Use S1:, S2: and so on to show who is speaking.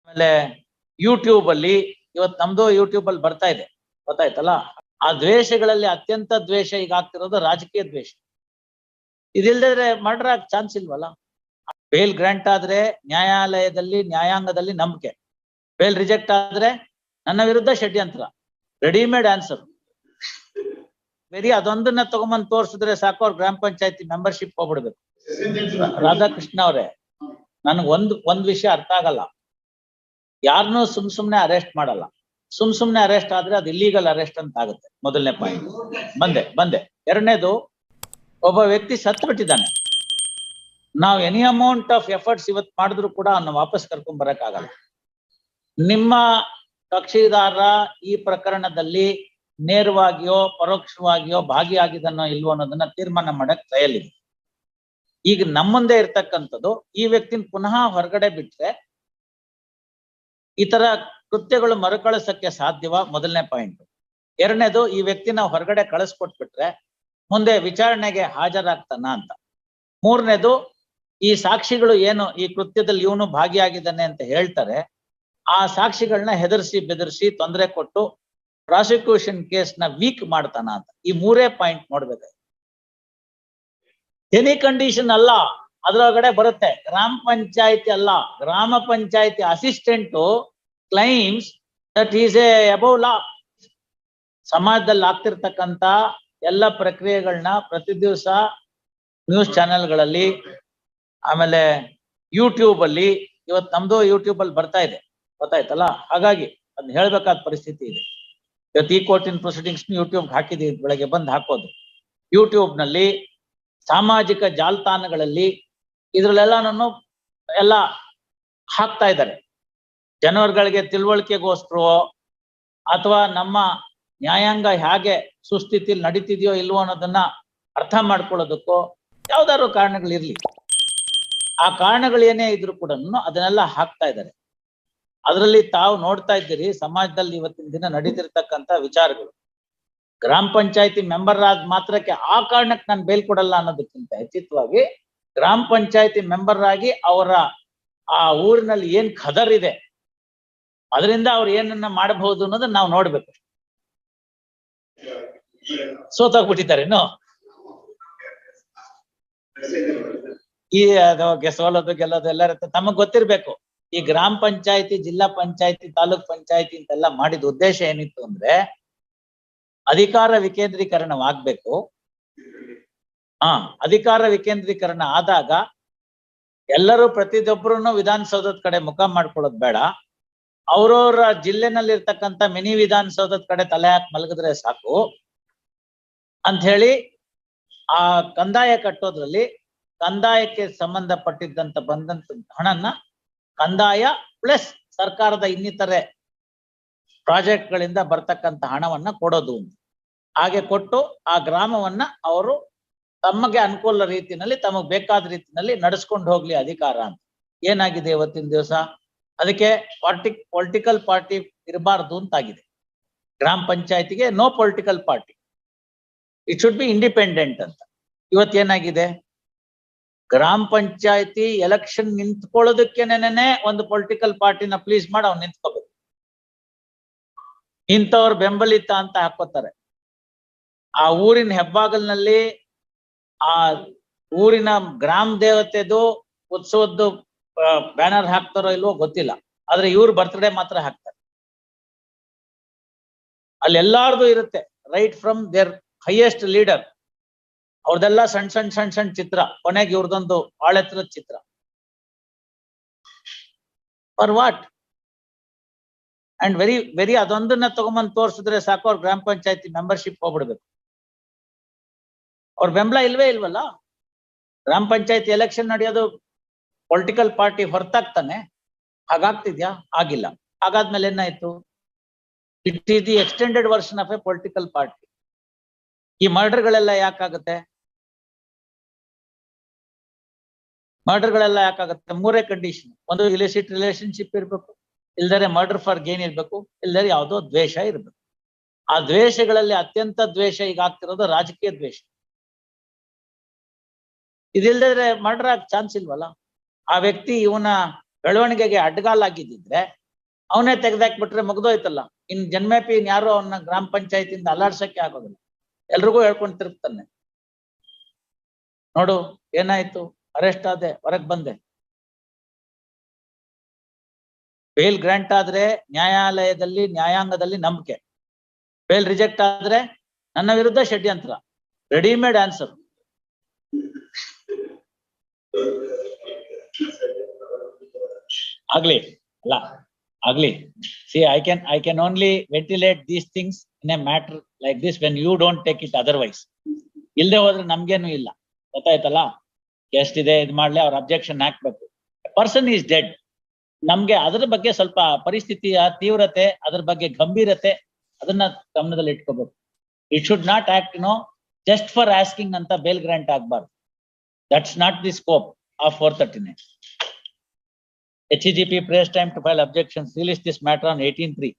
S1: ಆಮೇಲೆ ಯೂಟ್ಯೂಬ್ ಅಲ್ಲಿ ಇವತ್ತು ನಮ್ದು ಯೂಟ್ಯೂಬ್ ಅಲ್ಲಿ ಬರ್ತಾ ಇದೆ, ಗೊತ್ತಾಯ್ತಲ್ಲ. ಆ ದ್ವೇಷಗಳಲ್ಲಿ ಅತ್ಯಂತ ದ್ವೇಷ ಈಗ ಆಗ್ತಿರೋದು ರಾಜಕೀಯ ದ್ವೇಷ. ಇದಿಲ್ದಿದ್ರೆ ಮರ್ಡರ್ ಆಗ ಚಾನ್ಸ್ ಇಲ್ವಲ್ಲ. ಬೇಲ್ ಗ್ರಾಂಟ್ ಆದ್ರೆ ನ್ಯಾಯಾಲಯದಲ್ಲಿ ನ್ಯಾಯಾಂಗದಲ್ಲಿ ನಂಬಿಕೆ, ಬೇಲ್ ರಿಜೆಕ್ಟ್ ಆದ್ರೆ ನನ್ನ ವಿರುದ್ಧ ಷಡ್ಯಂತ್ರ. Readymade answer. ಬರೀ ಅದೊಂದನ್ನ ತಗೊಂಬಂದ್ ತೋರ್ಸಿದ್ರೆ ಸಾಕು, ಅವ್ರ ಗ್ರಾಮ ಪಂಚಾಯತಿ ಮೆಂಬರ್ಶಿಪ್ ಹೋಗ್ಬಿಡ್ಬೇಕು. ರಾಧಾಕೃಷ್ಣ ಅವರೇ, ನನ್ಗೆ ಒಂದ್ ವಿಷಯ ಅರ್ಥ ಆಗಲ್ಲ. ಯಾರನ್ನೂ ಸುಮ್ನೆ ಅರೆಸ್ಟ್ ಮಾಡಲ್ಲ. ಸುಮ್ನೆ ಅರೆಸ್ಟ್ ಆದ್ರೆ ಅದು ಇಲ್ಲೀಗಲ್ ಅರೆಸ್ಟ್ ಅಂತ ಆಗುತ್ತೆ. ಮೊದಲನೇ ಪಾಯಿಂಟ್. ಬಂದೆ. ಎರಡನೇದು, ಒಬ್ಬ ವ್ಯಕ್ತಿ ಸತ್ತು ಬಿಟ್ಟಿದ್ದಾನೆ. ನಾವು ಎನಿ ಅಮೌಂಟ್ ಆಫ್ ಎಫರ್ಟ್ಸ್ ಇವತ್ತು ಮಾಡಿದ್ರು ಕೂಡ ಅವನ್ನ ವಾಪಸ್ ಕರ್ಕೊಂಡ್ ಬರಕ್ ಆಗಲ್ಲ. ನಿಮ್ಮ ಕಕ್ಷಿದಾರ ಈ ಪ್ರಕರಣದಲ್ಲಿ ನೇರವಾಗಿಯೋ ಪರೋಕ್ಷವಾಗಿಯೋ ಭಾಗಿಯಾಗಿದನೋ ಇಲ್ವೋ ಅನ್ನೋದನ್ನ ತೀರ್ಮಾನ ಮಾಡಕ್ ಟ್ರಯಲ್ ಇದೆ. ಈಗ ನಮ್ಮ ಮುಂದೆ ಇರ್ತಕ್ಕಂಥದ್ದು, ಈ ವ್ಯಕ್ತಿನ ಪುನಃ ಹೊರಗಡೆ ಬಿಟ್ರೆ ಈ ತರ ಕೃತ್ಯಗಳು ಮರುಕಳಿಸಕ್ಕೆ ಸಾಧ್ಯವಾ? ಮೊದಲನೇ ಪಾಯಿಂಟ್. ಎರಡನೇದು, ಈ ವ್ಯಕ್ತಿನ ಹೊರಗಡೆ ಕಳಿಸ್ಕೊಟ್ಬಿಟ್ರೆ ಮುಂದೆ ವಿಚಾರಣೆಗೆ ಹಾಜರಾಗ್ತಾನ ಅಂತ. ಮೂರನೇದು, ಈ ಸಾಕ್ಷಿಗಳು ಏನು ಈ ಕೃತ್ಯದಲ್ಲಿ ಇವನು ಭಾಗಿಯಾಗಿದ್ದಾನೆ ಅಂತ ಹೇಳ್ತಾರೆ, ಆ ಸಾಕ್ಷಿಗಳನ್ನ ಹೆದರ್ಸಿ ಬೆದರ್ಸಿ ತೊಂದರೆ ಕೊಟ್ಟು ಪ್ರಾಸಿಕ್ಯೂಷನ್ ಕೇಸ್ನ ವೀಕ್ ಮಾಡ್ತಾನ ಅಂತ. ಈ ಮೂರೇ ಪಾಯಿಂಟ್ ನೋಡ್ಬೇಕು. ಎನಿ ಕಂಡೀಷನ್ ಅಲ್ಲ, ಅದ್ರೊಳಗಡೆ ಬರುತ್ತೆ. ಗ್ರಾಮ ಪಂಚಾಯತಿ ಅಲ್ಲ, ಗ್ರಾಮ ಪಂಚಾಯತಿ assistant claims that is a above law. ಸಮಾಜದಲ್ಲಿ ಆಗ್ತಿರ್ತಕ್ಕಂಥ ಎಲ್ಲ ಪ್ರಕ್ರಿಯೆಗಳನ್ನ ಪ್ರತಿ ದಿವಸ ನ್ಯೂಸ್ ಚಾನೆಲ್ಗಳಲ್ಲಿ, ಆಮೇಲೆ ಯೂಟ್ಯೂಬ್ ಅಲ್ಲಿ, ಇವತ್ತು ನಮ್ದು ಯೂಟ್ಯೂಬ್ ಅಲ್ಲಿ ಬರ್ತಾ ಇದೆ, ಗೊತ್ತಾಯ್ತಲ್ಲ. ಹಾಗಾಗಿ ಅದನ್ನ ಹೇಳ್ಬೇಕಾದ ಪರಿಸ್ಥಿತಿ ಇದೆ. ಇವತ್ತು ಈ ಕೋರ್ಟಿನ ಪ್ರೊಸೀಡಿಂಗ್ಸ್ ಯೂಟ್ಯೂಬ್ ಹಾಕಿದೀವಿ, ಬೆಳಗ್ಗೆ ಬಂದು ಹಾಕೋದು. ಯೂಟ್ಯೂಬ್ ನಲ್ಲಿ, ಸಾಮಾಜಿಕ ಜಾಲತಾಣಗಳಲ್ಲಿ ಇದ್ರಲ್ಲೆಲ್ಲಾನು ಎಲ್ಲ ಹಾಕ್ತಾ ಇದ್ದಾರೆ. ಜನರುಗಳಿಗೆ ತಿಳುವಳಿಕೆಗೋಸ್ಕರ ಅಥವಾ ನಮ್ಮ ನ್ಯಾಯಾಂಗ ಹೇಗೆ ಸುಸ್ಥಿತಿಯಲ್ಲಿ ನಡೀತಿದೆಯೋ ಇಲ್ವೋ ಅನ್ನೋದನ್ನ ಅರ್ಥ ಮಾಡ್ಕೊಳ್ಳೋದಕ್ಕೋ ಯಾವ್ದಾದ್ರು ಕಾರಣಗಳಿರ್ಲಿ. ಆ ಕಾರಣಗಳೇನೇ ಇದ್ರು ಕೂಡ ಅದನ್ನೆಲ್ಲ ಹಾಕ್ತಾ ಇದ್ದಾರೆ. ಅದರಲ್ಲಿ ತಾವು ನೋಡ್ತಾ ಇದ್ದೀರಿ ಸಮಾಜದಲ್ಲಿ ಇವತ್ತಿನ ದಿನ ನಡೀತಿರ್ತಕ್ಕಂಥ ವಿಚಾರಗಳು. ಗ್ರಾಮ ಪಂಚಾಯತಿ ಮೆಂಬರ್ ಆದ ಮಾತ್ರಕ್ಕೆ ಆ ಕಾರಣಕ್ಕೆ ನಾನು ಬೇಲ್ ಕೊಡಲ್ಲ ಅನ್ನೋದಕ್ಕಿಂತ ಹೆಚ್ಚಿತವಾಗಿ, ಗ್ರಾಮ ಪಂಚಾಯತಿ ಮೆಂಬರ್ ಆಗಿ ಅವರ ಆ ಊರಿನಲ್ಲಿ ಏನ್ ಖದರ್ ಇದೆ, ಅದರಿಂದ ಅವ್ರು ಏನನ್ನ ಮಾಡಬಹುದು ಅನ್ನೋದನ್ನ ನಾವು ನೋಡ್ಬೇಕು. ಸೋತೋಗ್ಬಿಟ್ಟಿದ್ದಾರೇನು? ಈ ಸೋಲೋದು ಗೆಲ್ಲೋದು ಎಲ್ಲ ಇರುತ್ತೆ. ತಮಗ್ ಗೊತ್ತಿರ್ಬೇಕು, ಈ ಗ್ರಾಮ ಪಂಚಾಯತಿ, ಜಿಲ್ಲಾ ಪಂಚಾಯತಿ, ತಾಲೂಕ್ ಪಂಚಾಯತಿ ಅಂತೆಲ್ಲ ಮಾಡಿದ ಉದ್ದೇಶ ಏನಿತ್ತು ಅಂದ್ರೆ ಅಧಿಕಾರ ವಿಕೇಂದ್ರೀಕರಣವಾಗ್ಬೇಕು. ಅಧಿಕಾರ ವಿಕೇಂದ್ರೀಕರಣ ಆದಾಗ ಎಲ್ಲರೂ ಪ್ರತಿಯೊಬ್ಬರು ವಿಧಾನಸೌಧದ ಕಡೆ ಮುಖ ಮಾಡ್ಕೊಳ್ಳೋದು ಬೇಡ. ಅವ್ರವ್ರ ಜಿಲ್ಲೆನಲ್ಲಿ ಇರ್ತಕ್ಕಂಥ ಮಿನಿ ವಿಧಾನಸೌಧದ ಕಡೆ ತಲೆ ಹಾಕಿ ಮಲಗಿದ್ರೆ ಸಾಕು ಅಂತ ಹೇಳಿ, ಆ ಕಂದಾಯ ಕಟ್ಟೋದ್ರಲ್ಲಿ ಕಂದಾಯಕ್ಕೆ ಸಂಬಂಧಪಟ್ಟಿದ್ದಂತ ಬಂದಂತ ಹಣನ ಕಂದಾಯ ಪ್ಲಸ್ ಸರ್ಕಾರದ ಇನ್ನಿತರೆ ಪ್ರಾಜೆಕ್ಟ್ ಗಳಿಂದ ಬರ್ತಕ್ಕಂಥ ಹಣವನ್ನ ಕೊಡೋದು. ಹಾಗೆ ಕೊಟ್ಟು ಆ ಗ್ರಾಮವನ್ನ ಅವರು ತಮಗೆ ಅನುಕೂಲ ರೀತಿಯಲ್ಲಿ, ತಮಗ್ ಬೇಕಾದ ರೀತಿಯಲ್ಲಿ ನಡೆಸ್ಕೊಂಡು ಹೋಗ್ಲಿ ಅಧಿಕಾರ ಅಂತ. ಏನಾಗಿದೆ ಇವತ್ತಿನ ದಿವಸ? ಅದಕ್ಕೆ ಪೊಲಿಟಿಕಲ್ ಪಾರ್ಟಿ ಇರಬಾರ್ದು ಅಂತಾಗಿದೆ. ಗ್ರಾಮ ಪಂಚಾಯತಿಗೆ no political party, it should be independent ಅಂತ. ಇವತ್ತೇನಾಗಿದೆ, ಗ್ರಾಮ ಪಂಚಾಯತಿ ಎಲೆಕ್ಷನ್ ನಿಂತ್ಕೊಳ್ಳೋದಕ್ಕೇನೆ ಒಂದು ಪೊಲಿಟಿಕಲ್ ಪಾರ್ಟಿನ ಪ್ಲೀಸ್ ಮಾಡಿ ಅವ್ನು ನಿಂತ್ಕೋಬೇಕು. ಇಂಥವ್ರ ಬೆಂಬಲಿತ ಅಂತ ಹಾಕೋತಾರೆ. ಆ ಊರಿನ ಹೆಬ್ಬಾಗಲ್ನಲ್ಲಿ ಆ ಊರಿನ ಗ್ರಾಮ ದೇವತೆದು ಉತ್ಸವದ್ದು ಬ್ಯಾನರ್ ಹಾಕ್ತಾರೋ ಇಲ್ವೋ ಗೊತ್ತಿಲ್ಲ, ಆದ್ರೆ ಇವ್ರ ಬರ್ತ್ಡೇ ಮಾತ್ರ ಹಾಕ್ತಾರೆ. ಅಲ್ಲಿ ಎಲ್ಲಾರ್ದು ಇರುತ್ತೆ, right from there highest leader. ಅವ್ರದೆಲ್ಲ ಸಣ್ಣ ಚಿತ್ರ, ಕೊನೆಗೆ ಇವ್ರದೊಂದು ಆಳೆತ್ತರದ ಚಿತ್ರ. For what? ಅಂಡ್ ವೆರಿ ಅದೊಂದನ್ನ ತಗೊಂಬಂದ್ ತೋರ್ಸಿದ್ರೆ ಸಾಕು, ಅವ್ರ ಗ್ರಾಮ ಪಂಚಾಯತಿ ಮೆಂಬರ್ಶಿಪ್ ಹೋಗ್ಬಿಡ್ಬೇಕು. ಅವ್ರ ಬೆಂಬಲ ಇಲ್ವಲ್ಲ. ಗ್ರಾಮ ಪಂಚಾಯತಿ ಎಲೆಕ್ಷನ್ ನಡೆಯೋದು ಪೊಲಿಟಿಕಲ್ ಪಾರ್ಟಿ ಹೊರತಾಗ್ತಾನೆ. ಹಾಗಾಗ್ತಿದ್ಯಾ? ಆಗಿಲ್ಲ. ಹಾಗಾದ್ಮೇಲೆ ಏನಾಯ್ತು? It is the extended version of A political party. ಈ ಮರ್ಡರ್ಗಳೆಲ್ಲ ಯಾಕಾಗುತ್ತೆ? ಮೂರೇ ಕಂಡೀಷನ್. ಒಂದು, ಇಲಿಸಿಟ್ ರಿಲೇಶನ್ಶಿಪ್ ಇರ್ಬೇಕು, ಇಲ್ದರೆ ಮರ್ಡರ್ ಫಾರ್ ಗೇನ್ ಇರ್ಬೇಕು, ಇಲ್ದರೆ ಯಾವುದೋ ದ್ವೇಷ ಇರ್ಬೇಕು. ಆ ದ್ವೇಷಗಳಲ್ಲಿ ಅತ್ಯಂತ ದ್ವೇಷ ಈಗ ಆಗ್ತಿರೋದು ರಾಜಕೀಯ ದ್ವೇಷ. ಇದಿಲ್ದಿದ್ರೆ ಮರ್ಡರ್ ಆಗ ಚಾನ್ಸ್ ಇಲ್ವಲ್ಲ. ಆ ವ್ಯಕ್ತಿ ಇವನ ಬೆಳವಣಿಗೆಗೆ ಅಡ್ಡಗಾಲಾಗಿದ್ದಿದ್ರೆ ಅವನೇ ತೆಗೆದಾಕ್ಬಿಟ್ರೆ ಮುಗ್ದೋಯ್ತಲ್ಲ. ಇನ್ ಜನ್ಮೇಪಿ ಇನ್ ಯಾರು ಅವನ್ನ ಗ್ರಾಮ ಪಂಚಾಯತಿಯಿಂದ ಅಲ್ಲಾಡ್ಸಕ್ಕೆ ಆಗೋದಿಲ್ಲ, ಎಲ್ರಿಗೂ ಹೇಳ್ಕೊಂಡು ತಿರುಗ್ತಾನೆ. ನೋಡು ಏನಾಯ್ತು, ಅರೆಸ್ಟ್ ಆದೆ, ಹೊರಗ್ ಬಂದೆ. ಬೇಲ್ ಗ್ರಾಂಟ್ ಆದ್ರೆ ನ್ಯಾಯಾಲಯದಲ್ಲಿ ನ್ಯಾಯಾಂಗದಲ್ಲಿ ನಂಬಿಕೆ, ಬೇಲ್ ರಿಜೆಕ್ಟ್ ಆದ್ರೆ ನನ್ನ ವಿರುದ್ಧ ಷಡ್ಯಂತ್ರ. Readymade answer. ಆಗ್ಲಿ ಅಲ್ಲ ಆಗ್ಲಿ. See, I can only ventilate these things in a matter like this when you don't take it otherwise. ಇಲ್ದೆ ಹೋದ್ರೆ ನಮ್ಗೇನು ಇಲ್ಲ, ಗೊತ್ತಾಯ್ತಲ್ಲ. ಎಷ್ಟಿದೆ ಇದ್ ಮಾಡ್ಲಿ, ಅವ್ರ ಅಬ್ಜೆಕ್ಷನ್ ಹಾಕ್ಬೇಕು. Person is dead. ನಮ್ಗೆ ಅದ್ರ ಬಗ್ಗೆ ಸ್ವಲ್ಪ ಪರಿಸ್ಥಿತಿಯ ತೀವ್ರತೆ, ಅದ್ರ ಬಗ್ಗೆ ಗಂಭೀರತೆ, ಅದನ್ನ ಗಮನದಲ್ಲಿ ಇಟ್ಕೋಬೇಕು. It should not act just for asking ಅಂತ ಬೇಲ್ ಗ್ರಾಂಟ್ ಆಗ್ಬಾರ್ದು. That's not the scope of 439. HEGP prays time to file objections. Release this matter on 18/3.